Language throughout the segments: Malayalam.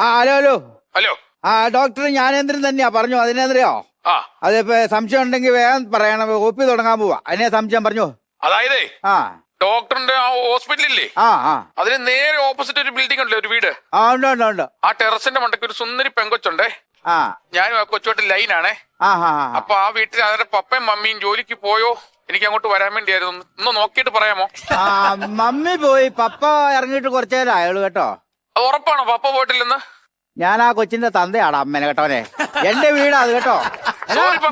Hello hello hello. ഡോക്ടർ ജ്ഞാനേന്ദ്രൻ തന്നെയാ. പറഞ്ഞു. അതിനെന്തറിയോ? അതിപ്പോ സംശയം ഉണ്ടെങ്കിൽ വേഗം പറയണം. OP തുടങ്ങാൻ പോവാ. അതിനെ സംശയം പറഞ്ഞു. അതായത് ആ ഡോക്ടറിന്റെ ആ ഹോസ്പിറ്റലില്ലേ, അതിന് നേരെ ഓപ്പോസിറ്റ് ഒരു ബിൽഡിംഗ് ഉണ്ടല്ലോ, ഒരു വീട്. ഉണ്ട് ഉണ്ട് ഉണ്ട്. ആ ടെറസിന്റെ മണ്ടയ്ക്ക് ഒരു സുന്ദരി പെങ്കൊച്ചുണ്ടേ. ഞാനും ആ കൊച്ചുമായിട്ട് ലൈനാണേ. അപ്പൊ ആ വീട്ടിൽ അവരുടെ പപ്പയും മമ്മിയും ജോലിക്ക് പോയോ? എനിക്ക് അങ്ങോട്ട് വരാൻ വേണ്ടിയായിരുന്നു. ഒന്ന് നോക്കിയിട്ട് പറയാമോ? മമ്മി പോയി, പപ്പ ഇറങ്ങിയിട്ട് കുറച്ചു നേരം ആയുള്ളൂ കേട്ടോ. അത് ഉറപ്പാണോ പപ്പ പോയിട്ടില്ലെന്ന്? ഞാൻ ആ കൊച്ചിന്റെ തന്തയാടാ മെനകെട്ടവനെ. എന്റെ വീടാ അത് കേട്ടോ.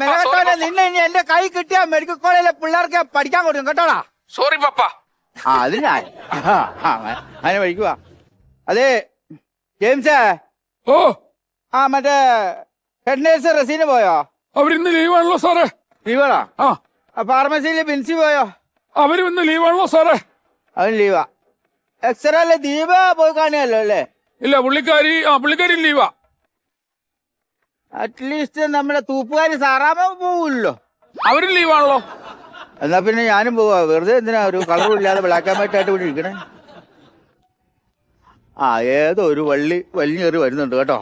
മെനകെട്ടവനെ, നിന്നെ ഇനി എന്റെ കൈ കിട്ടിയാ മെഡിക്കൽ കോളേജിലെ പിള്ളേർക്ക് പഠിക്കാൻ കൊടുക്കും കേട്ടോടാ. സോറി പപ്പ. അതിനാ അതിനെ പഠിക്കുവാ. അതെ ജെയിംസേ. ഓ മറ്റേ ഹെഡ് നേഴ്സ് റസീന പോയോ? അവരിന്ന് ലീവാണല്ലോ സാറേ. ലീവാണോ? ഫാർമസിയിലെ ബിൻസി പോയോ? അവരും ഇന്ന് ലീവാണല്ലോ സാറേ. അവൻ ലീവാ. എക്സ്റേ ദീപ പോയി കാണുകയല്ലോ അല്ലേ? ഇല്ല, പുള്ളിക്കാരി ലീവാ. അറ്റ്ലീസ്റ്റ് നമ്മുടെ തൂപ്പുകാരി സാറാമ്മ പോവില്ലോ. അവരും ലീവാണല്ലോ. എന്നാ പിന്നെ ഞാനും പോവാ. വെറുതെ എന്തിനാ ഒരു കളറും ഇല്ലാതെ ബ്ലാക്ക് ആൻഡ് വൈറ്റ് ആയിട്ട് ഇവിടെ ഇരിക്കണേ. ഏതോ ഒരു വലിഞ്ഞേറി വരുന്നുണ്ട് കേട്ടോ.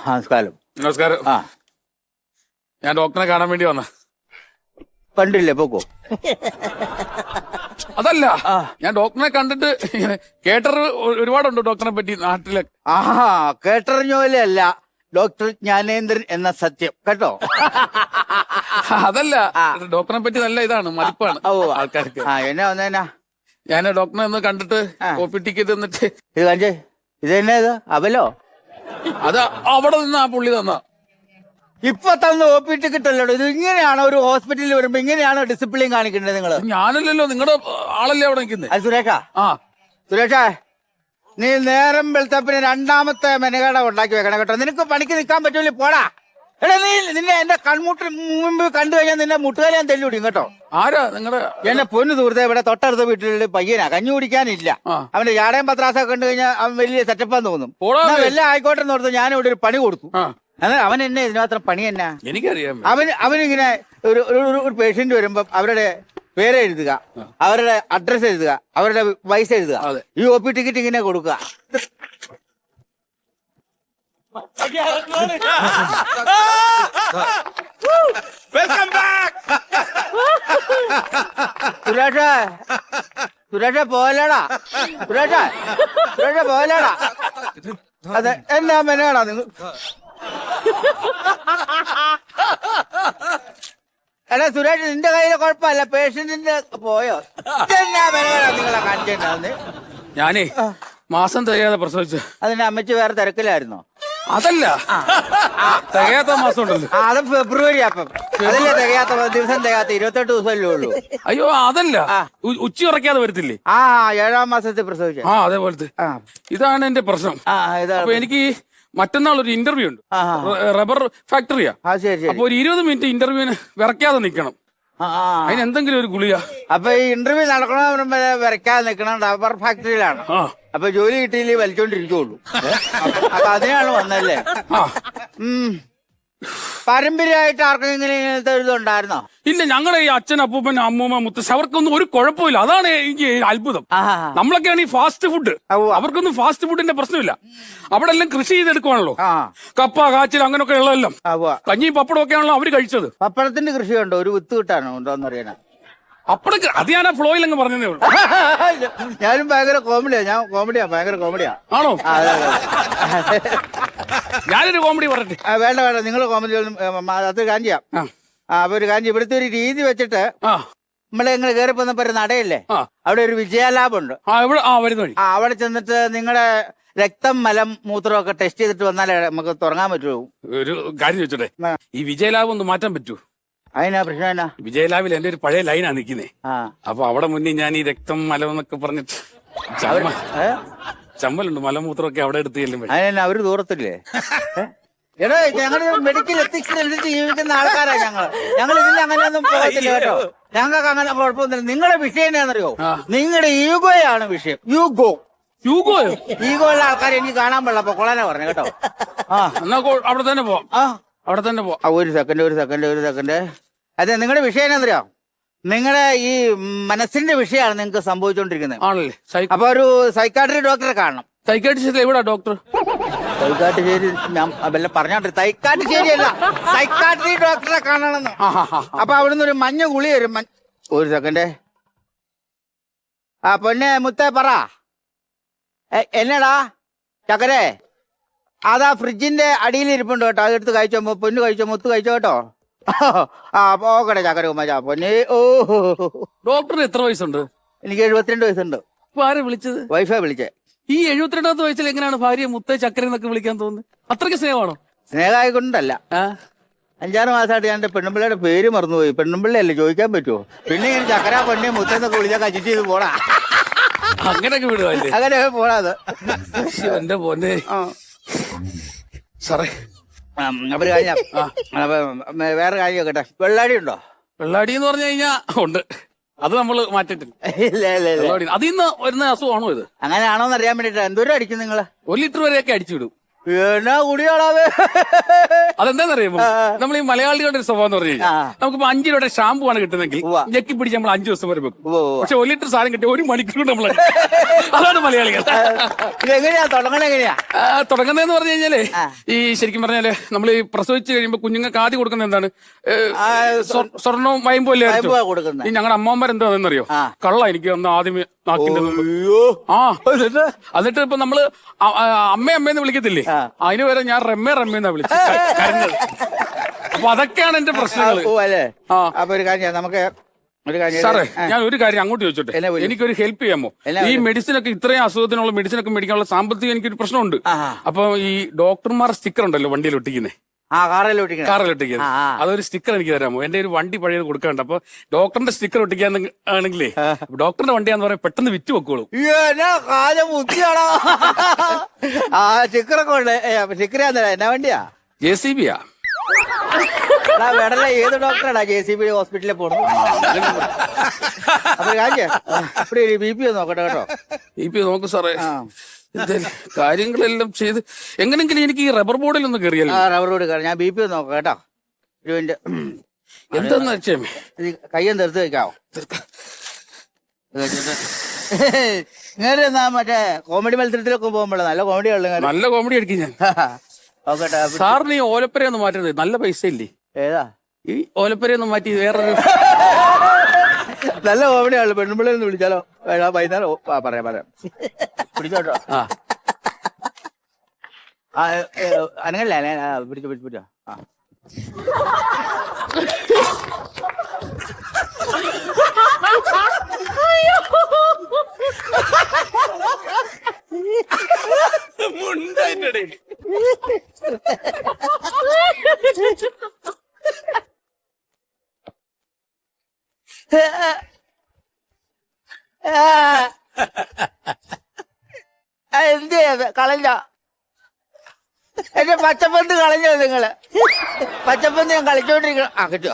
നമസ്കാരം. നമസ്കാരം. ഞാൻ ഡോക്ടറെ കാണാൻ വേണ്ടി വന്ന. കണ്ടില്ലേ? പോക്കോ. അതല്ല, ഞാൻ ഡോക്ടറെ കണ്ടിട്ട് കേട്ടർ ഒരുപാടുണ്ട് ഡോക്ടറെ പറ്റി നാട്ടിലെ. കേട്ടറിഞ്ഞോലല്ല, ഡോക്ടർ ജ്ഞാനേന്ദ്രൻ എന്ന സത്യം കേട്ടോ. അതല്ല, ഡോക്ടറെ പറ്റി നല്ല ഇതാണ്, മതിപ്പാണ് ആൾക്കാർക്ക്. എന്നാ വന്നേനാ? ഞാൻ ഡോക്ടറെ ഒന്ന് കണ്ടിട്ട് കോപ്പി ടിക്കറ്റ് തന്നിട്ട്. ഇത് കാണിച്ചേ. ഇത് എന്നാ ഇത്? അവലോ? അത് അവിടെ നിന്ന് ആ പുള്ളി തന്ന. ഇപ്പൊ തന്ന OP ടിക്കറ്റ് അല്ലോ ഇത്. ഇങ്ങനെയാണോ ഒരു ഹോസ്പിറ്റലിൽ വരുമ്പോ ഇങ്ങനെയാണോ ഡിസിപ്ലിൻ കാണിക്കേണ്ടത് നിങ്ങള്? ഞാനല്ലല്ലോ, നിങ്ങളുടെ ആളല്ലേ അവിടെ നിൽക്കുന്നത്. അത് സുരേഷാ. സുരേഷാ, നീ നേരം വെളുത്തപ്പിന് രണ്ടാമത്തെ മെനകട ഉണ്ടാക്കി വെക്കണം കേട്ടോ. നിനക്ക് പണിക്ക് നിൽക്കാൻ പറ്റൂല, പോടാ. എടാ നീ നിന്നെ എന്റെ കൺമുട്ടിന് മുമ്പ് കണ്ടു കഴിഞ്ഞാൽ നിന്നെ മുട്ടുകാരെ ഞാൻ തെല്ലുപിടിക്കും കേട്ടോ. ആരാ നിങ്ങളുടെ? എന്റെ പൊന്നു സുഹൃത്തെ, ഇവിടെ തൊട്ടടുത്ത വീട്ടിലുള്ള പയ്യനാ, കഞ്ഞി കുടിക്കാനില്ല. അവന്റെ ജാടയും പത്രാസൊക്കെ കണ്ടു കഴിഞ്ഞാൽ അവൻ വലിയ സെറ്റപ്പാന്ന് തോന്നും. വല്ല ആയിക്കോട്ടെ എന്ന് ഓർത്ത് ഞാൻ ഇവിടെ ഒരു പണി കൊടുത്തു. അവൻ എന്നെ ഇതിനുമാത്രം പണി എന്നാ എനിക്കറിയാം. അവനിങ്ങനെ ഒരു പേഷ്യന്റ് വരുമ്പോ അവരുടെ പേര് എഴുതുക, അവരുടെ അഡ്രസ് എഴുതുക, അവരുടെ വയസ്സ് എഴുതുക, ഈ OP ടിക്കറ്റ് ഇങ്ങനെ കൊടുക്കുക. സുരേഷ പോയല്ലേടാ. സുരേഷ പോയല്ലേടാ. അതെ, എന്നാ മെനയാടാ നിങ്ങൾ? അല്ല സുരേഷ്, നിന്റെ കയ്യിലെ കുഴപ്പമില്ല, പേഷ്യന്റിന്റെ പോയോ? എന്നാ മെനയാടാ നിങ്ങളെ കാണിച്ചേണ്ടാവുന്നത്? ഞാനേ മാസം തികയാതെ പ്രസവിച്ചു. അതിന്റെ അമ്മച്ചി വേറെ തിരക്കിലായിരുന്നോ? അതല്ല, തികയാത്ത മാസം ഉണ്ടല്ലോ. അത് ഫെബ്രുവരി. അപ്പം അതല്ലേ തികയാത്ത ദിവസം? തികയാത്ത 28 ദിവസമല്ലേ ഉള്ളൂ. അയ്യോ അതല്ല, ഉച്ച ഉറക്കാതെ വരത്തില്ലേ? 7ാം മാസത്തിൽ പ്രസവിച്ച. അതേപോലത്തെ. ഇതാണ് എന്റെ പ്രശ്നം. അപ്പൊ എനിക്ക് മറ്റന്നാൾ ഒരു ഇന്റർവ്യൂ ഉണ്ട്. റബ്ബർ ഫാക്ടറിയാ. അപ്പൊ ഒരു 20 മിനിറ്റ് ഇന്റർവ്യൂവിന് വിറയ്ക്കാതെ നിക്കണം. അതിന് എന്തെങ്കിലും ഒരു ഗുളിക. അപ്പൊ ഈ ഇന്റർവ്യൂ നടക്കണ വിറയ്ക്കാതെ നിക്കണം. റബ്ബർ ഫാക്ടറിയിലാണ്. അപ്പൊ ജോലി കിട്ടിയില്ലേ വലിച്ചോണ്ടിരിക്കുള്ളൂ. അപ്പൊ അതിനാണ് വന്നല്ലേ. പാരമ്പര്യമായിട്ട് ആർക്കും ഇങ്ങനത്തെ ഇതുണ്ടായിരുന്നോ? ഇല്ല, ഞങ്ങളുടെ ഈ അച്ഛൻ, അപ്പൂപ്പൻ, അമ്മൂമ്മ, മുത്തശ്ശ അവർക്കൊന്നും ഒരു കുഴപ്പമില്ല. അതാണ് എനിക്ക് അത്ഭുതം. നമ്മളൊക്കെയാണ് ഈ ഫാസ്റ്റ് ഫുഡ്. അവർക്കൊന്നും ഫാസ്റ്റ് ഫുഡിന്റെ പ്രശ്നമില്ല. അവിടെ എല്ലാം കൃഷി ചെയ്തെടുക്കുവാണല്ലോ. കപ്പ, കാച്ചിൽ, അങ്ങനെയൊക്കെ ഉള്ളതെല്ലാം. കഞ്ഞിയും പപ്പടം ഒക്കെ ആണല്ലോ അവര് കഴിച്ചത്. പപ്പടത്തിന്റെ കൃഷിയുണ്ടോ? ഒരു വിത്ത് കിട്ടാനോ ഉണ്ടോന്നറിയണ. അപ്പഴൊക്കെ അത് ഞാൻ ആ ഫ്ലോയിൽ അങ്ങ് പറഞ്ഞതേ ഉള്ളൂ. ഞാനും ഭയങ്കര കോമഡിയാ. ഭയങ്കര കോമഡിയാ. ആണോ? ഞാനൊരു കോമഡി പറഞ്ഞിട്ട്. വേണ്ട, നിങ്ങൾ കോമഡി അത് കാര്യം ചെയ്യാം. അപ്പൊ ഒരു കാര്യം, ഇവിടുത്തെ ഒരു രീതി വെച്ചിട്ട് നമ്മളെ നിങ്ങൾ കയറി പോന്നപ്പോ ഒരു നടയില്ലേ, അവിടെ ഒരു വിജയലാഭുണ്ട്. അവിടെ ചെന്നിട്ട് നിങ്ങളുടെ രക്തം, മലം, മൂത്രമൊക്കെ ടെസ്റ്റ് ചെയ്തിട്ട് വന്നാലേ നമുക്ക് തുടങ്ങാൻ പറ്റുള്ളൂ. ഒരു കാര്യം ചോദിച്ചോട്ടെ, ഈ വിജയലാഭം ഒന്ന് മാറ്റാൻ പറ്റൂ? അതിനാ പ്രശ്നം എന്നാ? വിജയലാഭിൽ എന്റെ ഒരു പഴയ ലൈനാ നിക്കുന്നേ. അപ്പൊ അവിടെ മുന്നേ ഞാൻ ഈ രക്തം, മലം എന്നൊക്കെ പറഞ്ഞിട്ട് ചമ്മലുണ്ട്, മലമൂത്രമൊക്കെ അവിടെ എടുത്ത് ചെല്ലുമ്പോ അതിനെന്നാ അവര് ദൂരത്തില്ലേ? എടാ, ഞങ്ങള് മെഡിക്കൽ എത്തിക്സിനനുസരിച്ച് ജീവിക്കുന്ന ആൾക്കാരാ ഞങ്ങൾ ഇതിൽ അങ്ങനെയൊന്നും പോകത്തില്ല കേട്ടോ. ഞങ്ങൾക്ക് അങ്ങനെ കുഴപ്പമൊന്നുമില്ല. നിങ്ങളുടെ വിഷയം എന്നാന്നറിയോ? നിങ്ങളുടെ ഈഗോയാണ് വിഷയം. ഈഗോ ഉള്ള ആൾക്കാരെ എനിക്ക് കാണാൻ പാടില്ല. അപ്പൊ കൊള്ളാനാ പറഞ്ഞു കേട്ടോ. എന്നാ അവിടെ തന്നെ പോവാം. അവിടെ തന്നെ പോവാം. ഒരു സെക്കൻഡ്. അതെ, നിങ്ങളുടെ വിഷയം എന്നാ? നിങ്ങളുടെ ഈ മനസ്സിന്റെ വിഷയമാണ് നിങ്ങൾക്ക് സംഭവിച്ചുകൊണ്ടിരിക്കുന്നത്. ആണല്ലേ? അപ്പൊ ഒരു സൈക്കാട്രി ഡോക്ടറെ കാണണം. സൈക്കാട്രിസ്റ്റ് എവിടാ ഡോക്ടർ? സൈക്കാട്രി ഞാൻ വല്ല പറഞ്ഞോട്ടെ. സൈക്കാട്രി അല്ല, സൈക്കാട്രി ഡോക്ടറെ കാണണമെന്ന്. അപ്പൊ അവിടുന്ന് ഒരു മഞ്ഞ ഗുളി വരും. ഒരു സെക്കൻഡ്. ആ പൊന്നെ മുത്തേ പറ. എന്നടാ ചക്കരേ, അതാ ഫ്രിഡ്ജിന്റെ അടിയിൽ ഇരിപ്പുണ്ട് കേട്ടോ. അതെടുത്ത് കഴിച്ചോ, പൊന്നു കഴിച്ചോ, മുത്ത് കഴിച്ചോ കേട്ടോ. ആ പോകട്ടെ ചക്കര ഉമ്മ പൊന്നെ. ഓ ഡോക്ടറിന് എത്ര വയസ്സുണ്ട്? എനിക്ക് 72 വയസ്സുണ്ട്. ഇപ്പൊ ആരെ വിളിച്ചത്? വൈഫാ വിളിച്ചേ. ഈ 72ാമത്തെ വയസ്സിൽ എങ്ങനെയാണ് ഭാര്യ മുത്തേ ചക്കര എന്നൊക്കെ വിളിക്കാൻ തോന്നുന്നത്? അത്രയ്ക്ക് സ്നേഹമാണോ? സ്നേഹമായിക്കൊണ്ടല്ല, 5-6 മാസമായിട്ട് ഞാൻ എന്റെ പെണ്ണുമ്പിള്ളയുടെ പേര് മറന്നുപോയി. പെണ്ണുമ്പിള്ളയല്ലേ, ചോദിക്കാൻ പറ്റുമോ? പിന്നെ ഇങ്ങനെ ചക്കര പൊന്നെ മുത്തേന്നൊക്കെ വിളിച്ചാൽ കച്ചിട്ട് ചെയ്ത് പോടാ. അങ്ങനെയൊക്കെ വിടുവല്ലേ? അങ്ങനെ പോടാത്. എന്റെ പൊന്നെ സാറേ. അപ്പൊ കാര്യം വേറെ കാര്യം കേട്ടെ. വെള്ളാടി ഉണ്ടോ? വെള്ളാടി എന്ന് പറഞ്ഞു കഴിഞ്ഞാ ഉണ്ട്. അത് നമ്മള് മാറ്റിട്ടില്ല. അതിന്ന് വരുന്ന അസുഖമാണോ ഇത്? അങ്ങനെയാണോന്ന് അറിയാൻ വേണ്ടിട്ടാ. എന്തോരം അടിക്കും നിങ്ങള്? 1 ലിറ്റർ വരെയൊക്കെ അടിച്ചുവിടും. എന്നാ കുടിയാളാവേ. അതെന്താന്നറിയുമ്പോ നമ്മൾ ഈ മലയാളികളുടെ ഒരു സ്വഭാവം എന്ന് പറഞ്ഞു കഴിഞ്ഞാൽ നമുക്കിപ്പോ 5 രൂപയുടെ ഷാമ്പു ആണ് കിട്ടുന്നെങ്കിൽ ഞെക്കി പിടിച്ച് നമ്മൾ 5 ദിവസം വരെ വെക്കും. പക്ഷെ 1 ലിറ്റർ സാധനം കിട്ടിയ 1 മണിക്കൂർ നമ്മൾ അതാണ് മലയാളികൾ. ഇതെങ്ങനെയാ തുടങ്ങണ? എങ്ങനെയാ തുടങ്ങുന്നതെന്ന് പറഞ്ഞു കഴിഞ്ഞാല് ഈ ശരിക്കും പറഞ്ഞാല് നമ്മൾ ഈ പ്രസവിച്ച് കഴിയുമ്പോ കുഞ്ഞുങ്ങൾക്ക് ആദ്യം കൊടുക്കുന്നത് എന്താണ്? സ്വർണ്ണവും വയമ്പും അല്ലേ കൊടുക്കുന്നത്. ഈ ഞങ്ങളുടെ അമ്മമാർ എന്താ അതെന്നറിയോ? കള്ള എനിക്ക് അന്ന് ആദ്യമേ നാക്കിന്റെ എന്നിട്ട് ഇപ്പൊ നമ്മള് അമ്മയെന്ന് വിളിക്കത്തില്ലേ, അതിന് വരെ ഞാൻ റമ്മെന്നാ വിളിച്ചത് കരഞ്ഞത്. അപ്പൊ അതൊക്കെയാണ് എന്റെ പ്രശ്നങ്ങള്. അപ്പൊ ഒരു കാര്യം നമുക്ക് സാറേ, ഞാൻ ഒരു കാര്യം അങ്ങോട്ട് ചോദിച്ചോട്ടെ, എനിക്കൊരു ഹെൽപ്പ് ചെയ്യാമോ? ഈ മെഡിസിൻ ഒക്കെ ഇത്രയും അസുഖത്തിനുള്ള മെഡിസിൻ ഒക്കെ മേടിക്കാനുള്ള സാമ്പത്തികം എനിക്കൊരു പ്രശ്നമുണ്ട്. അപ്പൊ ഈ ഡോക്ടർമാർ സ്റ്റിക്കർ ഉണ്ടല്ലോ വണ്ടിയിൽ ഒട്ടിക്കുന്നേ, കാറിലൊട്ടിക്കുന്നത്, അതൊരു സ്റ്റിക്കർ എനിക്ക് തരാമോ? എന്റെ ഒരു വണ്ടി പഴയത് കൊടുക്കാണ്ട്. അപ്പൊ ഡോക്ടറിന്റെ സ്റ്റിക്കർ ഒട്ടിക്കാൻ ആണെങ്കിലേ ഡോക്ടറിന്റെ വണ്ടിയാന്ന് പറയാൻ പെട്ടെന്ന് വിറ്റ് വെക്കോളൂ. എന്നാ വണ്ടിയാ? JCB യാ? വേടല്ല, ഏത് ഡോക്ടറാടാ JCB ഹോസ്പിറ്റലിൽ പോണു? അപ്പൊ BP നോക്കട്ടെ കേട്ടോ. BP നോക്ക് സാറേ. കാര്യങ്ങളെല്ലാം ചെയ്ത് എങ്ങനെങ്കിലും എനിക്ക് ഈ റബ്ബർ ബോർഡിൽ ഒന്ന് കയറിയല്ലോ. റബ്ബർ ബോർഡ് കയറി ഞാൻ BP നോക്കാം കേട്ടോ. എന്താന്ന് വെച്ചേ കയ്യൊന്ന് എടുത്ത് വെക്കാവോ? ഇങ്ങനെ മറ്റേ കോമഡി മത്സരത്തിലൊക്കെ പോകുമ്പോഴേ നല്ല കോമഡി ഉള്ളു. നല്ല കോമഡി അടിക്കും ഞാൻ. സാറിന് ഈ ഓലപ്പര ഒന്ന് മാറ്റുന്നത് നല്ല പൈസ ഇല്ലേ? ഏതാ ഈ ഓലപ്പര ഒന്ന് മാറ്റി വേറൊരു നല്ല കോമഡി ആണല്ലോ. പെണ്ണുമ്പിള്ളേ ഒന്ന് വിളിച്ചാലോ? വൈകുന്നേരം പറയാം പിടിച്ചോട്ടോ. അനങ്ങല്ലേ? പിടിച്ചോ. എന്ത് കളഞ്ഞ എന്റെ പച്ചപ്പന്ത് കളഞ്ഞോ നിങ്ങള്? പച്ചപ്പന്ത് ഞാൻ കളിച്ചോണ്ടിരിക്കണം. കിട്ടോ?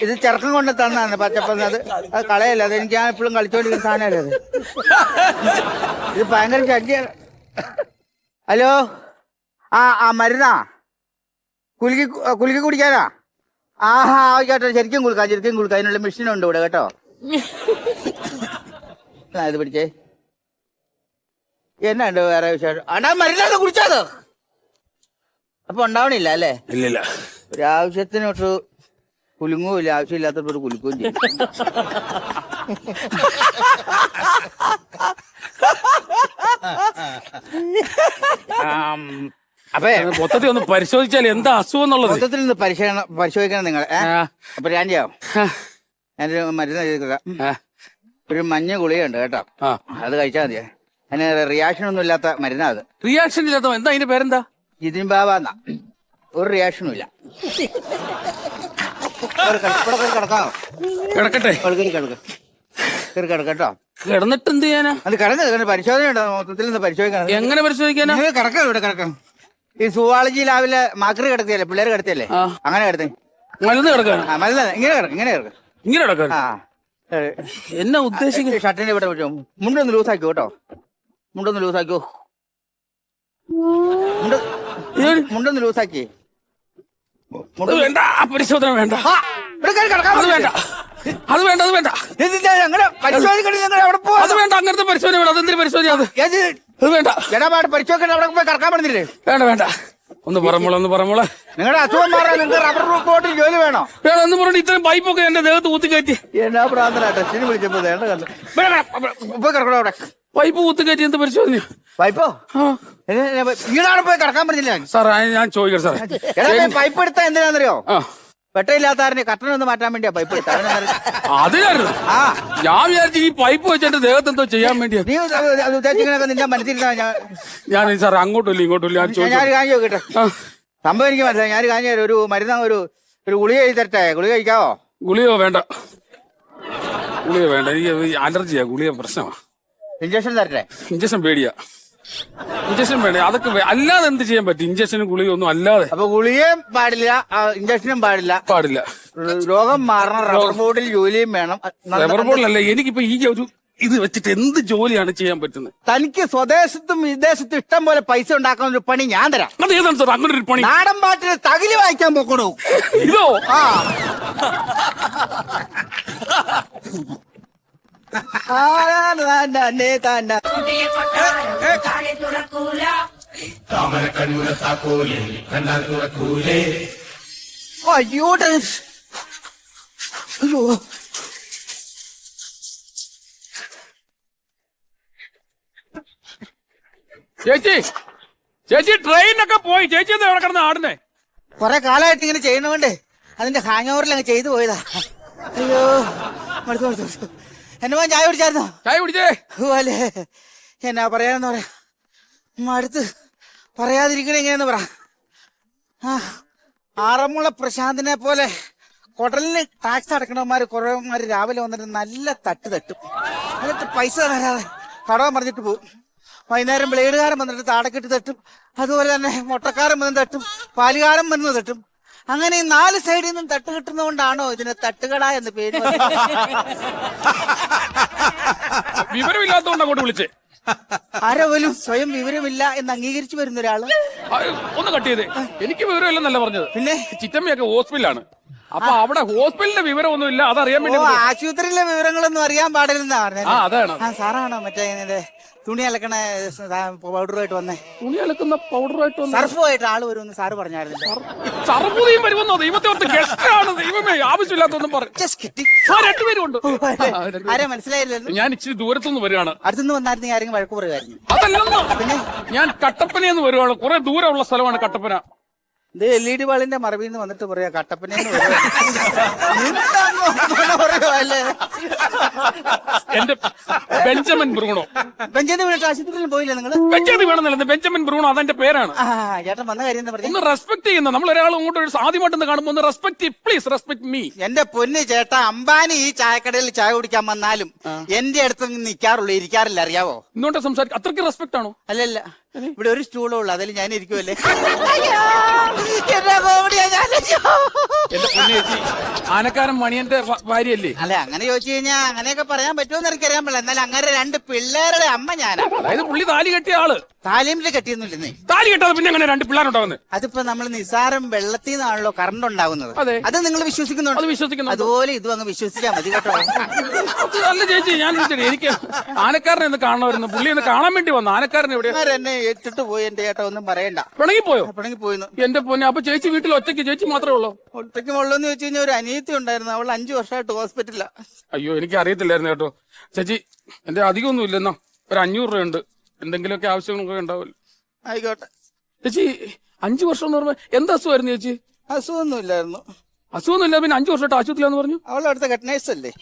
ഇത് ചെറുക്കം കൊണ്ട് തന്നാണ് പച്ചപ്പന്ത്. അത് കളയല്ല, അത് എനിക്ക് ഞാൻ എപ്പോഴും കളിച്ചോണ്ടിരിക്കുന്ന സാധനമല്ലേ അത്. ഇത് ഭയങ്കര ശല്യാണ്. ഹലോ, മരുന്നാ? കുലുക്കി കുടിക്കാനാ? ആയിക്കോട്ടെ, ശരിക്കും കുളുക്കാം. അതിനുള്ള മെഷീനുണ്ട് ഇവിടെ കേട്ടോ. ഇത് പിടിച്ചേ. എന്നാ ഉണ്ട് വേറെ വിശേഷം? മരുന്നാണ് കുടിച്ചത്. അപ്പൊ ഉണ്ടാവണില്ല അല്ലേ? ഇല്ല. ഒരാവശ്യത്തിനൊട്ട് കുലുങ്ങുമില്ല, ആവശ്യമില്ലാത്തപ്പോൾ കുലുക്കുകയും ചെയ്യും. അപ്പൊ മൊത്തത്തിൽ ഒന്ന് പരിശോധിച്ചാൽ എന്താ അസുഖം എന്നുള്ളത് മൊത്തത്തിൽ നിന്ന് പരിശോധിക്കണം നിങ്ങൾ. അപ്പൊ ഞാൻ ചെയ്യാം. ഞാനൊരു മരുന്ന് എഴുതിക്കാം. ഒരു മഞ്ഞ ഗുളികയുണ്ട് കേട്ടോ, അത് കഴിച്ചാൽ മതിയെ. അതിന് റിയാക്ഷൻ ഒന്നും ഇല്ലാത്ത മരുന്നാ അത്. റിയാക്ഷൻ ഇല്ലാത്ത എന്താ? അതിന്റെ പേരെന്താ? ജിതിൻ ബാബാന്നാ. ഒരു റിയാക്ഷനും ഇല്ല. കിടക്കാമോ? കിടക്കട്ടെ. കിടക്കട്ടോ. കിടന്നിട്ട് എന്ത് ചെയ്യാനാ? അത് കിടന്ന് പരിശോധന ഉണ്ടോ? മൊത്തത്തിൽ നിന്ന് പരിശോധിക്കണം. എങ്ങനെ പരിശോധിക്കാനാ? കിടക്കാം, ഇവിടെ കിടക്കാം. ഈ സുവാളജി ലാബിലെ മാക്കറി കിടത്തിയല്ലേ, പിള്ളേർ കിടത്തിയല്ലേ, അങ്ങനെ കിടത്തേ. മരുന്ന് കിടക്കാൻ? മരുന്ന് ഇങ്ങനെ കിടക്കാം. ഇങ്ങനെ കിടക്കാൻ എന്നാ ഉദ്ദേശിക്കുന്നത്? ഷർട്ടിന്റെ ഇവിടെ പറ്റും. മുണ്ടൊന്ന് ലൂസാക്കിയോ കേട്ടോ. മുണ്ടൊന്ന് ലൂസാക്കിയോ. മുണ്ടൊന്ന് ലൂസാക്കി. അത് വേണ്ട, ആ പരിശോധന വേണ്ട. അത് വേണ്ട, അത് വേണ്ട, അത് വേണ്ട, അത് വേണ്ട. അങ്ങനത്തെ പരിശോധന വേണ്ട. അതെന്തൊരു പരിശോധന? അത് വേണ്ട. പരിശോധന അവിടെ പോയി കറക്കാൻ പറഞ്ഞില്ലേ? വേണ്ട വേണ്ട, ഒന്ന് പറമോളെ, ഒന്ന് പറമോളെ. നിങ്ങളുടെ അസുഖം മാറാൻ നിങ്ങൾക്ക് റബ്ബർ ബോട്ടിൽ ജോലി വേണോ? വേണം എന്ന് പറഞ്ഞിട്ട് ഇത്രയും പൈപ്പൊക്കെ എന്റെ ദേഹത്ത് കുത്തിക്കയറ്റി. എന്നാ പ്രാന്തനാ ടെസ്റ്റിന് വിളിച്ചപ്പോ പോയി കിടക്കണോ അവിടെ? പൈപ്പ് കുത്തിക്കയറ്റി എന്ത് പരിശോധന? പൈപ്പോ വീടാണ് പോയി കിടക്കാൻ പറഞ്ഞില്ല സാർ. ഞാൻ ചോദിക്കാം സാറേ, പൈപ്പ് എടുത്താ എന്തിനാന്നറിയോ? പെട്ടയില്ലാത്താരനെ കട്ടനൊന്ന് മാറ്റാൻ വേണ്ടിയാ പൈപ്പ് എടുത്ത. അതിനായിരുന്നു ഞാൻ വിചാരിച്ചു ഈ പൈപ്പ് വെച്ചിട്ട് ദേഹത്ത് എന്തോ ചെയ്യാൻ വേണ്ടിയാ. നീ ഉദ്ദേശിക്കുന്നൊക്കെ നിന്റെ മനസ്സിരുന്നാ ഞാൻ സാർ അങ്ങോട്ടില്ല ഇങ്ങോട്ടില്ല. ഞാൻ കാഞ്ഞു നോക്കട്ടെ. സംഭവം എനിക്ക് മനസ്സിലായി. ഞാൻ കാഞ്ഞു ഒരു മരുന്ന് ഒരു ഗുളിക എഴുതി തരട്ടെ. ഗുളിക കഴിക്കാവോ? ഗുളിയോ വേണ്ട, ഗുളിക വേണ്ട. എനിക്ക് അലർജിയാ, ഗുളിക പ്രശ്നമാ. ഇഞ്ചക്ഷൻ തരട്ടെ? ഇഞ്ചക്ഷൻ പേടിയാ. ഇഞ്ചക്ഷൻ വേണ്ട. അതൊക്കെ അല്ലാതെ എന്ത് ചെയ്യാൻ പറ്റും? ഇഞ്ചക്ഷനും ഗുളിക ഒന്നും അല്ലാതെ. അപ്പൊ ഗുളികയും പാടില്ല, ഇഞ്ചക്ഷനും പാടില്ല. പാടില്ല. രോഗം മാറണം, റബ്ബർ ബോർഡിൽ ജോലിയും വേണം. റബ്ബർ ബോർഡിലല്ലേ, എനിക്കിപ്പോ ഈ ഒരു ഇത് വെച്ചിട്ട് എന്ത് ജോലിയാണ് ചെയ്യാൻ പറ്റുന്നത്? തനിക്ക് സ്വദേശത്തും വിദേശത്തും ഇഷ്ടം പോലെ പൈസ ഉണ്ടാക്കുന്ന ഒരു പണി ഞാൻ തരാം. അത് ഏതാണ് സാർ അങ്ങനെ ഒരു പണി? നാടൻ പാട്ടിന് തകില് വായിക്കാൻ പോക്കണോ? ഇതോ? ആ അയ്യോ ചേച്ചി, ചേച്ചി ട്രെയിനൊക്കെ പോയി. ചേച്ചി എന്താ എവിടെ കിടന്ന് ആടുന്നേ? കൊറേ കാലമായിട്ട് ഇങ്ങനെ ചെയ്യുന്നോണ്ടേ അതിന്റെ ഹാങ് ഓവറിൽ അങ്ങ് ചെയ്തു പോയതാ. അയ്യോ എന്നെ ചായ കുടിച്ചായിരുന്നോ? ചായ കുടിച്ചേ. അല്ലേ എന്നാ പറയാന്ന് പറയാ, അടുത്ത് പറയാതിരിക്കണേ എങ്ങനെയെന്ന് പറ. ആറന്മുള പ്രശാന്തിനെ പോലെ കൊടലിന് ടാക്സ് അടക്കണവന്മാര് കുറേമാര് രാവിലെ വന്നിട്ട് നല്ല തട്ട് തട്ടും. എന്നിട്ട് പൈസ തരാതെ കടവാൻ പറഞ്ഞിട്ട് പോകും. വൈകുന്നേരം ബ്ലേഡുകാരൻ വന്നിട്ട് താടക്കെട്ട് തട്ടും. അതുപോലെ തന്നെ മുട്ടക്കാരൻ വന്ന് തട്ടും, പാലുകാരൻ വന്ന് തട്ടും. അങ്ങനെ 4 സൈഡിൽ നിന്നും തട്ട് കിട്ടുന്നതുകൊണ്ടാണോ ഇതിന് തട്ടുകട എന്ന് പേര്? വിവരമില്ലാത്തതുകൊണ്ട് അങ്ങോട്ട് വിളിച്ചേ. ആരോലും സ്വയം വിവരമില്ല എന്ന് അംഗീകരിച്ചു വരുന്ന ഒരാള്. ഒന്ന് കട്ട് ചെയ്തേ. എനിക്ക് വിവരമില്ലെന്നല്ല പറഞ്ഞത്. പിന്നെ ചിറ്റമ്മയൊക്കെ ഹോസ്പിറ്റലാണ്. അപ്പൊ അവിടെ ഹോസ്പിറ്റലിന്റെ വിവരമൊന്നും ഇല്ല, അതറിയാൻ വേണ്ടി. ആശുപത്രിയിലെ വിവരങ്ങളൊന്നും അറിയാൻ പാടില്ലെന്നാ പറഞ്ഞത്. അതാണ്. സാറാണോ മറ്റേ തുണി അലക്കണ പൗഡറുമായിട്ട് വന്നേ? തുണി അലക്കുന്ന പൗഡറുമായിട്ട് സർഫുമായിട്ട് ആള് വരുമെന്ന് സാറ് പറഞ്ഞായിരുന്നു. സർവ്വതയും വരുമെന്നോ? ദൈവത്തെ ഓർത്ത് ഗസ്റ്റാണ്. ദൈവമേ, ആവശ്യമില്ലാത്തൊന്നും പറഞ്ഞു. രണ്ടുപേരും ഉണ്ട്. ആരെ മനസ്സിലായില്ലല്ലോ? ഞാൻ ഇച്ചിരി ദൂരത്തുനിന്ന് വരികയാണ്. അടുത്തുനിന്ന് വന്നായിരുന്നു ആരെങ്കിലും വഴക്ക് പറയുമായിരുന്നു. അതല്ലെന്നോ, പിന്നെ ഞാൻ കട്ടപ്പനയെന്ന് വരുവാണ്. കുറെ ദൂരമുള്ള സ്ഥലമാണ് കട്ടപ്പന. ഇത് LED വാളിന്റെ മറവിന്ന് വന്നിട്ട് പറയാ കട്ടപ്പനയെന്ന് എന്റെ ബെഞ്ചമിൻ ബ്രൂണോ. ബെഞ്ചമിൻ വീണിട്ട് ആശുപത്രിയിൽ പോയില്ല നിങ്ങള്? ബെഞ്ചമിൻ വേണമെന്നല്ല, ബെഞ്ചമിൻ ബ്രൂണോ അതെന്റെ പേരാണ്. ചേട്ടൻ വന്ന കാര്യം എന്താ പറയുക? ഒന്ന് റെസ്പെക്ട് ചെയ്യുന്ന നമ്മൾ ഒരാൾ അങ്ങോട്ട് ആദ്യമായിട്ടൊന്ന് കാണുമ്പോൾ ഒന്ന് റെസ്പെക്ട്, പ്ലീസ് റെസ്പെക്ട് മീ. എന്റെ പൊന്ന് ചേട്ടാ, അംബാനി ഈ ചായക്കടയിൽ ചായ കുടിക്കാൻ വന്നാലും എന്റെ അടുത്ത് നിൽക്കാറുള്ളൂ, ഇരിക്കാറില്ല. അറിയാവോ? ഇന്നോട്ട് സംസാരിക്കും. അത്രയ്ക്ക് റെസ്പെക്ട് ആണോ? അല്ലല്ല, ഇവിടെ ഒരു സ്റ്റൂളേ ഉള്ളു, അതിൽ ഞാൻ ഇരിക്കുമല്ലേ. എന്റെ പൊന്നു ചേച്ചി, ആനക്കാരൻ മണിയന്റെ ഭാര്യയല്ലേ? അല്ലെ, അങ്ങനെ ചോദിച്ചു കഴിഞ്ഞാൽ അങ്ങനെയൊക്കെ പറയാൻ പറ്റുമെന്ന് എനിക്കറിയാൻ പാടില്ല. എന്നാൽ അങ്ങനെ 2 പിള്ളേരുടെ അമ്മ ഞാനാ. അതായത് പുള്ളി താലി കെട്ടിയ ആള്. താലിമില് കെട്ടിയൊന്നുമില്ലെന്നേ. താലി കെട്ടാതെ പിന്നെ അങ്ങനെ 2 പിള്ളേരുണ്ടാവുന്നത്? അതിപ്പോ നമ്മൾ നിസ്സാരം വെള്ളത്തിൽ നിന്നാണല്ലോ കറണ്ട് ഉണ്ടാകുന്നത്. അത് നിങ്ങൾ വിശ്വസിക്കുന്നുണ്ടോ? അത് വിശ്വസിക്കുന്നു. അതുപോലെ ഇതും അങ്ങ് വിശ്വസിച്ചാൽ മതി കേട്ടോ. അല്ല ചേച്ചി, ഞാൻ എനിക്ക് ആനക്കാരനെ ഒന്ന് കാണണമായിരുന്നു. പുള്ളി ഒന്ന് കാണാൻ വേണ്ടി വന്നു. ആനക്കാരൻ എവിടെയാ? എന്നെ ഏറ്റിട്ട് പോയി എന്റെ ചേട്ടാ, ഒന്നും പറയണ്ട. പിണങ്ങിപ്പോയോ? പിണങ്ങിപ്പോയിന്ന്. എന്റെ പൊന്നെ, അപ്പൊ ചേച്ചി വീട്ടിൽ ഒറ്റയ്ക്ക്? ചേച്ചി മാത്രമേ ഉള്ളൂ? ഒറ്റയ്ക്ക് ഉള്ളൂന്ന് ചോദിച്ചു കഴിഞ്ഞാൽ ഒരു അനിയത്തി ഉണ്ടായിരുന്നു, അവൾ 5 വർഷമായിട്ട് ഹോസ്പിറ്റലിലാ. അയ്യോ, എനിക്ക് അറിയത്തില്ലായിരുന്നു കേട്ടോ. ചേച്ചി, എന്റെ അധികമൊന്നും ഇല്ലെന്നോ, ഒരു 500 രൂപയുണ്ട്. എന്തെങ്കിലുമൊക്കെ ആവശ്യങ്ങളൊക്കെ ഉണ്ടാവില്ല. ആയിക്കോട്ടെ ചേച്ചി. 5 വർഷം എന്ന് പറയുമ്പോ എന്ത് അസുഖമായിരുന്നു ചേച്ചി? അസുഖമൊന്നും ഇല്ലായിരുന്നു. അസുഖമൊന്നുമില്ല, പിന്നെ 5 വർഷമായിട്ട് ആശുപത്രിയിലാന്ന് പറഞ്ഞു. അവളവിടുത്തെ കട്ട്നേഴ്സ് അല്ലേ?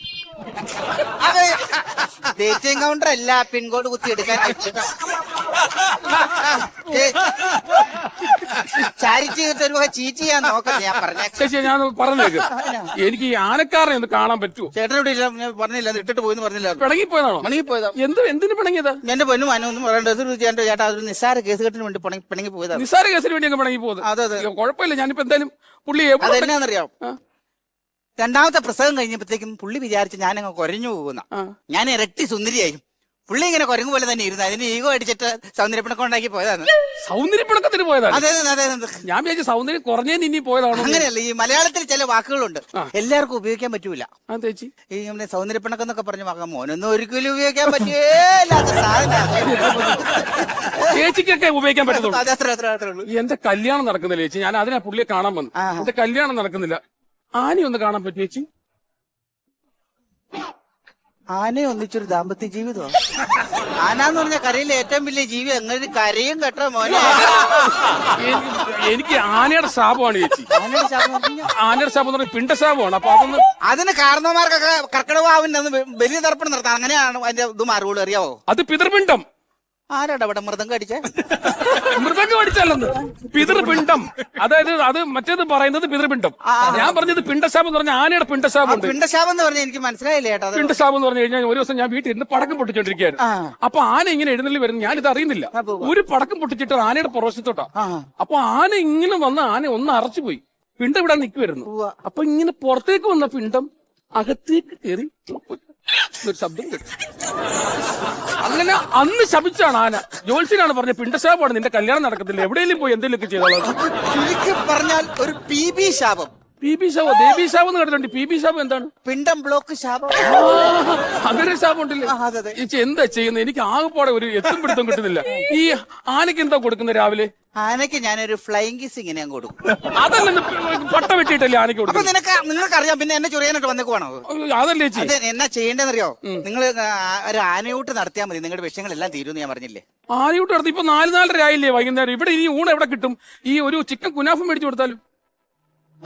ഡേറ്റിംഗ് കൗണ്ടർ അല്ല, പിൻകോഡ് കുത്തി എടുക്കാൻ. ചാരിറ്റി ചീറ്റ് ചെയ്യാൻ നോക്കാം. ഞാൻ പറഞ്ഞ ചേച്ചി, ഞാൻ പറഞ്ഞേക്ക്, എനിക്ക് ഈ ആനക്കാരനെ ഒന്ന് കാണാൻ പറ്റുമോ? ചേട്ടനോട് ഇല്ല, ഞാൻ പറഞ്ഞില്ല, ഇട്ടിട്ട് പോയിന്ന് പറഞ്ഞില്ല. പിണങ്ങിപ്പോയതാണോ? പിണങ്ങിപ്പോയതാ. എന്തിനു പിണങ്ങിയതാ? എന്റെ പൊന്നും മനൊന്നും പറയേണ്ടത് ചേട്ടാ, അതൊരു നിസ്സാര കേസ് കെട്ടിന് വേണ്ടി പിണങ്ങി പോയതാ. നിസ്സാര കേസിന് വേണ്ടി അങ്ങ് പിണങ്ങി പോകുന്നത്? അതെ. കുഴപ്പമില്ല, ഞാനിപ്പോ എന്തായാലും പുള്ളി അതെന്നാന്നറിയാം, 2ാമത്തെ പ്രസവം കഴിഞ്ഞപ്പോഴത്തേക്കും പുള്ളി വിചാരിച്ച് ഞാനങ്ങ് കുരഞ്ഞു പോകുന്ന. ഞാൻ ഇരട്ടി സുന്ദരിയായി. പുള്ളി ഇങ്ങനെ കുരങ്ങ് പോലെ തന്നെ ഇരുന്നു. അതിന് ഈഗോ അടിച്ചിട്ട് സൗന്ദര്യപ്പിണക്കം ഉണ്ടാക്കി പോയതാണ്. സൗന്ദര്യപ്പിണക്കത്തിന് പോയതാണ്? അതെ അതെ. ഞാൻ വിചാരിച്ചു സൗന്ദര്യം കുറഞ്ഞതിന് ഇനി പോയതാണോ. അങ്ങനെയല്ല, ഈ മലയാളത്തിൽ ചില വാക്കുകളുണ്ട് എല്ലാവർക്കും ഉപയോഗിക്കാൻ പറ്റൂല. ചേച്ചി ഈ നമ്മുടെ സൗന്ദര്യപ്പിണക്കം എന്നൊക്കെ പറഞ്ഞു മകൻ മോനൊന്നും ഒരിക്കലും ഉപയോഗിക്കാൻ പറ്റില്ലാത്ത സാധനം. ചേച്ചിക്കൊക്കെ ഉപയോഗിക്കാൻ പറ്റുള്ളൂ. അതെ, അത്ര ഉള്ളൂ. എന്റെ കല്യാണം നടക്കുന്നില്ല ചേച്ചി, ഞാൻ അതിനാ പുള്ളിയെ കാണാൻ വന്നു. എന്റെ കല്യാണം നടക്കുന്നില്ല, ആനയൊന്ന് കാണാൻ പറ്റും ചേച്ചി? ആനയെ ഒന്നിച്ചൊരു ദാമ്പത്യ ജീവിതം. ആനാന്ന് പറഞ്ഞ കരയിലെ ഏറ്റവും വലിയ ജീവി. അങ്ങനെ കരയും കേട്ടോ മോനെ. എനിക്ക് ആനയുടെ ശാപമാണ് ചേച്ചി. ആനയുടെ ശാപം എന്ന് പറഞ്ഞാ? ആനയുടെ ശാപം എന്ന് പറഞ്ഞാൽ പിണ്ടശാപമാണ്. അപ്പൊ അതൊന്ന് അതിന് കാരണവന്മാർക്കൊക്കെ കർക്കിടവാവിന് ബലി തർപ്പണം നടത്താം. അങ്ങനെയാണ് അതിന്റെ ഇത് മാറുകൾ, അറിയാവോ? അത് പിതൃപിണ്ഡം. ആരാടാ അവിടെ മൃദംഗം അടിച്ചേ? മൃദംഗം അടിച്ചല്ലെന്ന്, പിതൃപിണ്ഡം. അതായത് അത് മറ്റേത് പറയുന്നത് പിതൃപിണ്ഡം. ഞാൻ പറഞ്ഞത് പിണ്ടശാപം എന്ന് പറഞ്ഞാൽ ആനയുടെ പിണ്ടശാപം. പിണ്ടശാപം എന്ന് പറഞ്ഞാൽ എനിക്ക് മനസ്സിലായില്ല ചേട്ടാ. പിണ്ടശാപം എന്ന് പറഞ്ഞു കഴിഞ്ഞാൽ ഒരു ദിവസം ഞാൻ വീട്ടിൽ ഇരുന്ന് പടക്കം പൊട്ടിച്ചോണ്ടിരിക്കുകയായിരുന്നു. അപ്പൊ ആന ഇങ്ങനെ എഴുന്നള്ളി വരുന്നു, ഞാനിത് അറിയുന്നില്ല. ഒരു പടക്കം പൊട്ടിച്ചിട്ട് ആനയുടെ പുറവശത്തോട്ടാ. അപ്പൊ ആന ഇങ്ങനെ വന്ന് ആന ഒന്ന് അറച്ചുപോയി. പിണ്ടം ഇവിടെ നിൽക്കുമായിരുന്നു. അപ്പൊ ഇങ്ങനെ പുറത്തേക്ക് വന്ന പിണ്ടം അകത്തേക്ക് കയറി ഒരു ശബ്ദം കേട്ടു. അങ്ങനെ അന്ന് ശപിച്ചാണ് ആന. ജോത്സ്യനാണ് പറഞ്ഞ പിണ്ടശാപമാണ്, നിന്റെ കല്യാണം നടക്കത്തില്ല, എവിടെയെങ്കിലും പോയി എന്തെങ്കിലുമൊക്കെ ചെയ്തോളാം. ചുരുക്കി പറഞ്ഞാൽ ഒരു PB ശാപം. PB ശാപം, ദേവി ശാപം എന്ന് കേട്ടിട്ടുണ്ട്. PB ശാപം എന്താണ്? പിണ്ടം ബ്ലോക്ക് ശാപം. അങ്ങനെ ശാപം ഉണ്ടല്ലേ? ചേച്ചി എന്താ ചെയ്യുന്നത്? എനിക്ക് ആകെപ്പാടെ ഒരു എത്തും പിടുത്തം കിട്ടുന്നില്ല. ഈ ആനയ്ക്ക് എന്താ കൊടുക്കുന്നത് രാവിലെ? ആനയ്ക്ക് ഞാനൊരു ഫ്ലൈങ് കിസ് ഇങ്ങനെ ഞാൻ കൊടുക്കും. അതല്ല, പട്ട വെട്ടിയിട്ടല്ലേ ആനയ്ക്ക് അപ്പൊ കൊടുക്കുന്നത്? നിങ്ങൾക്കറിയാം, പിന്നെ എന്നെ ചൊറിയാനായിട്ട് വന്നേക്കുവാണോ? അതല്ലേ ചേച്ചി? അതെ, എന്നാ ചെയ്യേണ്ടതെന്നറിയോ? നിങ്ങൾ ഒരു ആനയൂട്ട് നടത്തിയാൽ മതി, നിങ്ങളുടെ വിഷയങ്ങളെല്ലാം തീരുമെന്ന് ഞാൻ പറഞ്ഞില്ലേ? ആനയൂട്ട് നടത്തി ഇപ്പൊ 4:30 ആയില്ലേ വൈകുന്നേരം. ഇവിടെ ഈ ഊണ് എവിടെ കിട്ടും? ഈ ഒരു ചിക്കൻ കുനാഫും മേടിച്ചു കൊടുത്താലും.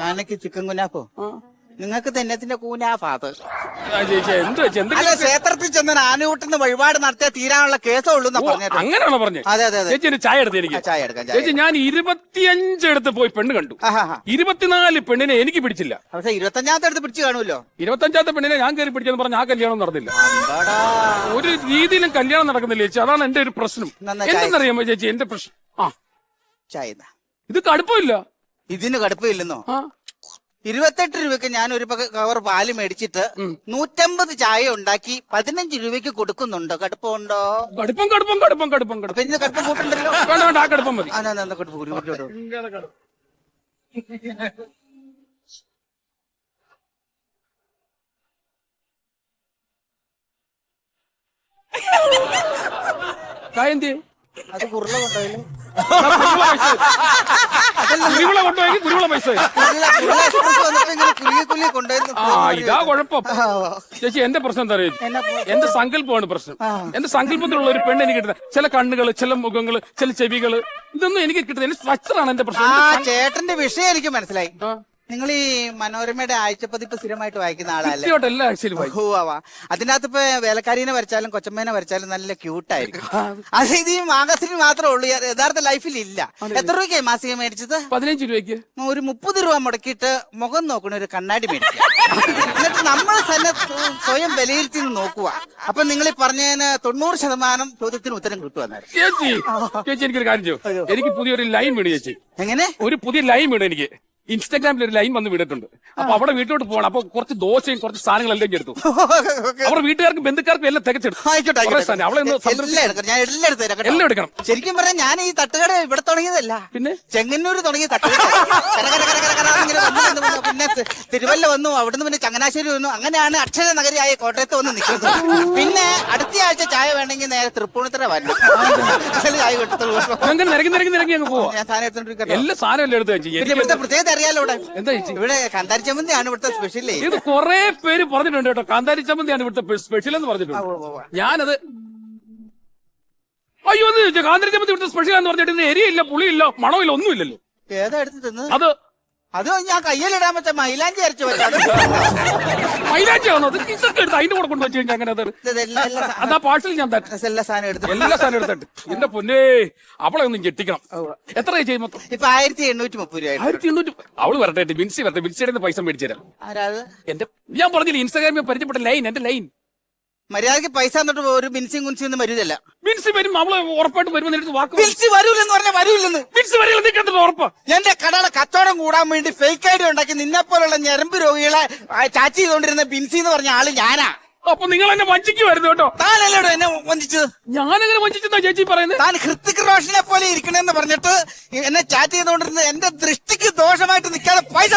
ആനയ്ക്ക് ചിക്കൻ കുനാഫോ? നിങ്ങൾക്ക് തന്നെ കൂനാഫാ അത്. ചേച്ചി എന്ത് അല്ല, ക്ഷേത്രത്തിൽ ചെന്ന ആനയൂട്ടിന്ന് വഴിപാട് നടത്തിയാൽ തീരാനുള്ള കേസേ ഉള്ളൂ എന്നാ പറഞ്ഞത്. അങ്ങനെയാണോ പറഞ്ഞത്? അതെ അതെ അതെ. ചേച്ചി ഒരു ചായ എടുത്ത് എനിക്ക്. ചായ എടുക്കാം. ചേച്ചി ഞാൻ 25 എടുത്ത് പോയി പെണ്ണ് കണ്ടു. 24 പെണ്ണിനെ എനിക്ക് പിടിച്ചില്ല. പക്ഷെ 25ാമത്തെ അടുത്ത് പിടിച്ചു കാണുമല്ലോ. 25ാമത്തെ പെണ്ണിനെ ഞാൻ കയറി പിടിച്ചെന്ന് പറഞ്ഞ ആ കല്യാണം നടന്നില്ല. ഒരു രീതിയിലും കല്യാണം നടക്കുന്നില്ല ചേച്ചി. അതാണ് എന്റെ ഒരു പ്രശ്നം. എന്തെന്നറിയാമോ ചേച്ചി എന്റെ പ്രശ്നം? ചായ ഇത് കടുപ്പമില്ല. ഇതിന് കടുപ്പമില്ലെന്നോ? 28 രൂപയ്ക്ക് ഞാൻ ഒരു കവർ പാല് മേടിച്ചിട്ട് 150 ചായ ഉണ്ടാക്കി 15 രൂപയ്ക്ക് കൊടുക്കുന്നുണ്ടോ? കടുപ്പമുണ്ടോ? കടുപ്പം കടുപ്പം കടുപ്പം കടുപ്പം കടുപ്പം. പിന്നെ കടുപ്പം കൂട്ടുണ്ടല്ലോ. വേണ്ട വേണ്ട, ആ കടുപ്പം മതി. കായന്തി അത് കുരുള കൊണ്ടുപോയില്ലേ? കുരുവിള കൊണ്ടുപോയി കുരുവിള പൈസ. ഇതാ കുഴപ്പം ചേച്ചി. എന്റെ പ്രശ്നം എന്താ അറിയാം? എന്റെ സങ്കല്പമാണ് പ്രശ്നം. എന്റെ സങ്കല്പത്തിലുള്ള ഒരു പെണ്ണ് എനിക്ക് കിട്ടുന്നത് ചില കണ്ണുകള്, ചില മുഖങ്ങള്, ചില ചെവികള്, ഇതൊന്നും എനിക്ക് കിട്ടുന്നത്. എന്റെ സ്ട്രക്ചറാണ് എന്റെ പ്രശ്നം. ചേട്ടന്റെ വിഷയം എനിക്ക് മനസ്സിലായി. നിങ്ങൾ ഈ മനോരമയുടെ ആഴ്ചപ്പതിപ്പ് സ്ഥിരമായിട്ട് വായിക്കുന്ന ആളല്ലേ? എല്ലാ ആഴ്ചയിലും. അതിനകത്ത് ഇപ്പൊ വേലക്കാരിനെ വരച്ചാലും കൊച്ചമ്മേനെ വരച്ചാലും നല്ല ക്യൂട്ടായിരിക്കും. അത് ഇത് ഈ മാഗസിന് മാത്രമേ ഉള്ളൂ, യഥാർത്ഥ ലൈഫിൽ ഇല്ല. എത്ര രൂപയ്ക്കായി മാസിക മേടിച്ചത്? 15 രൂപയ്ക്ക്. ഒരു 30 രൂപ മുടക്കിയിട്ട് മുഖം നോക്കണ ഒരു കണ്ണാടി മേടിക്കുക. എന്നിട്ട് നമ്മൾ തന്നെ സ്വയം വിലയിരുത്തി നോക്കുക. അപ്പൊ നിങ്ങൾ ഈ പറഞ്ഞതിന് 90% ചോദ്യത്തിന് ഉത്തരം കിട്ടുവന്നാൽ. ചേച്ചി ചേച്ചി എനിക്കൊരു കാര്യം ചെയ്യും. എനിക്ക് പുതിയൊരു ലൈൻ വീണ് ചേച്ചി. എങ്ങനെ? ഒരു പുതിയ ലൈൻ വീണ് എനിക്ക്. ഇൻസ്റ്റാഗ്രാമിൽ ഒരു ലൈൻ വന്ന് വീണിട്ടുണ്ട്. അപ്പൊ അവിടെ വീട്ടിലോട്ട് പോകണം. അപ്പൊ കുറച്ച് ദോശയും കുറച്ച് സാധനങ്ങളെല്ലാം എടുത്തു. അവിടെ വീട്ടുകാർക്കും ബന്ധുക്കാർക്കും എല്ലാം തികച്ചെടുത്തു. എല്ലാം എടുക്കണം. ശരിക്കും പറഞ്ഞാൽ ഞാൻ ഈ തട്ടുകട ഇവിടെ തുടങ്ങിയതല്ല, പിന്നെ ചെങ്ങന്നൂര് തുടങ്ങിയ തട്ടുകട. പിന്നെ തിരുവല്ല വന്നു, അവിടുന്ന് പിന്നെ ചങ്ങനാശ്ശേരി വന്നു. അങ്ങനെയാണ് അക്ഷര നഗരിയായ കോട്ടയത്ത് വന്ന് നിൽക്കുന്നത്. പിന്നെ അടുത്ത ആഴ്ച ചായ വേണമെങ്കിൽ നേരെ തൃപ്പൂണിത്തറ വരണം. ചായ കൊടുത്തോളൂ. നിരങ്ങി അങ്ങ് പോവാ. ഞാൻ സാധനം എടുത്തോണ്ടിരിക്കാം. എല്ലാ സാധനം എടുത്ത് വെച്ചു. പ്രത്യേകത അറിയാലോ എന്താ ഇവിടെ കാന്താരി ചമ്മന്തിയാണ് ഇവിടുത്തെ സ്പെഷ്യൽ. ഇത് കുറെ പേര് പറഞ്ഞിട്ടുണ്ട് കേട്ടോ, കാന്താരി ചമ്മന്തിയാണ് ഇവിടുത്തെ സ്പെഷ്യൽ എന്ന് പറഞ്ഞിട്ടുണ്ട്. ഞാനത് അയ്യോ എന്ന് ചോദിച്ചു. കാന്താരി ചമ്മന്തി ഇവിടുത്തെ സ്പെഷ്യൽ എന്ന് പറഞ്ഞിട്ട് ഇതിന് എരിയില്ല, പുളിയില്ല, മണമില്ല, ഒന്നുമില്ലല്ലോ. ഏതാ എടുത്ത് തിന്ന്? അത് ഞാൻ കയ്യിലിടാൻ വെച്ച മൈലാഞ്ചി അരച്ചു മൈലാഞ്ചി ആണോ? ഇതൊക്കെ എടുത്ത് അതിന്റെ കൂടെ കൊണ്ട് വെച്ച് കഴിഞ്ഞാൽ അങ്ങനെ അതാ പാഴ്സൽ ഞാൻ എല്ലാ സാധനം എടുത്തിട്ട്. എന്റെ പൊന്നേ, അവളെ ഒന്നും ഞെട്ടിക്കണം. എത്ര ചെയ്യുമ്പോ? ഇപ്പൊ 1830 രൂപ. 1800. അവള് വരട്ടെ, ബിൻസി വരട്ടെ. ബിൻസിയുടെ പൈസ മേടിച്ചു തരാം. എന്റെ ഞാൻ പറഞ്ഞില്ല ഇൻസ്റ്റാഗ്രാമിൽ പരിചയപ്പെട്ട ലൈൻ, എന്റെ ലൈൻ. മര്യാദക്ക് പൈസ എന്നിട്ട് ഒരു ബിൻസിയും കുൻസിയൊന്നും വരില്ല. ബിൻസി വരും, അവള് ഉറപ്പായിട്ട് വരുമെന്ന് വാക്ക്. ബിൻസി വരൂലെന്ന് പറഞ്ഞാൽ വരൂല്ലെന്ന്. ബിൻസി വരില്ല, നീ ഉറപ്പ്. എന്റെ കടയുടെ കച്ചവടം കൂടാൻ വേണ്ടി ഫേക്ക് ഐഡി ഉണ്ടാക്കി നിന്നെ പോലുള്ള ഞരമ്പ് രോഗികളെ ചാച്ചി ചെയ്തോണ്ടിരുന്ന ബിൻസി എന്ന് പറഞ്ഞ ആള് ഞാനാ. അപ്പൊ നിങ്ങൾ എന്നെ വഞ്ചിക്കുമായിരുന്നു കേട്ടോ. താനല്ലേടോ എന്നെ വഞ്ചിച്ചത്? ഞാനെങ്ങനെ വഞ്ചിച്ചെന്നാ ചേച്ചി പറയുന്നത്? താൻ ഹൃത്തിക് റോഷനെ പോലെ ഇരിക്കണെന്ന് പറഞ്ഞിട്ട് എന്നെ ചാറ്റ് ചെയ്തുകൊണ്ടിരുന്ന എന്റെ ദൃഷ്ടിക്ക് ദോഷമായിട്ട് നിൽക്കാതെ പൈസ